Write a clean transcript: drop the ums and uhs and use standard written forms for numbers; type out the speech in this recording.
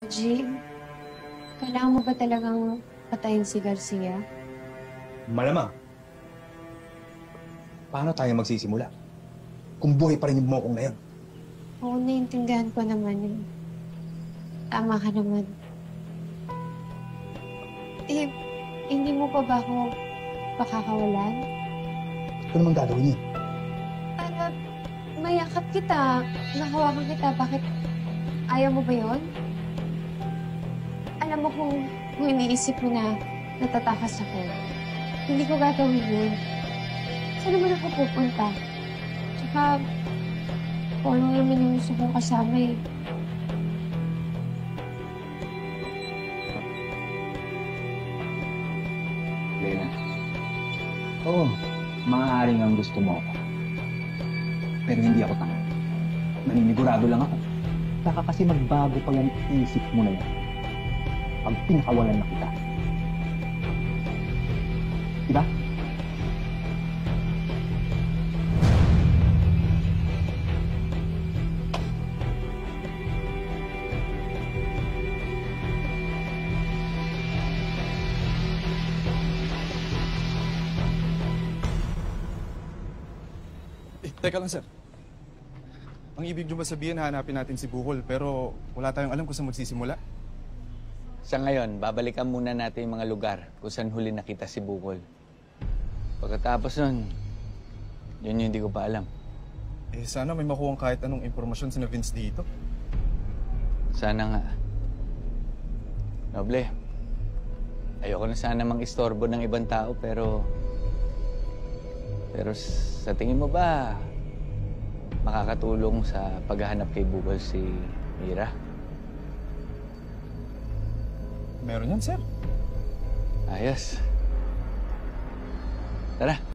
Jing, kailangan mo ba talagang patayin si Garcia? Malamang. Paano tayo magsisimula? Kung buhay pa rin yung mokong na yan. Oo, naiintindihan ko naman yun. Tama ka naman. Eh, hindi mo pa ba ako pakakawalan? Ano namang gagawin niya? Para mayakap kita, nahawakan kita, bakit ayaw mo ba yun? Alam mo kung iniisip mo na natatakas ako, hindi ko gagawin yun. Saan naman ako pupunta? Tsaka, kung ano naman yung gusto kong kasama eh. Lena. Oo, maaaring ang gusto mo ako. Pero hindi ako tanga. Naninigurado lang ako. Baka kasi magbago pa yung isip mo na yan. Pag pinakawalan na kita. Diba? Teka lang, sir. Ang ibig nyo ba sabihin, hanapin natin si Bukol, pero wala tayong alam kung saan magsisimula? Sa ngayon, babalikan muna natin yung mga lugar kung saan huli nakita si Bukol. Pagkatapos nun, yun yung hindi ko pa alam. Eh, sana may makuhang kahit anong impormasyon si Vince dito. Sana nga. Noble, ayoko na sana mang-istorbo ng ibang tao, pero sa tingin mo ba, makakatulong sa paghahanap kay Bukol si Mira? Meron yan, sir. Ayos. Tara.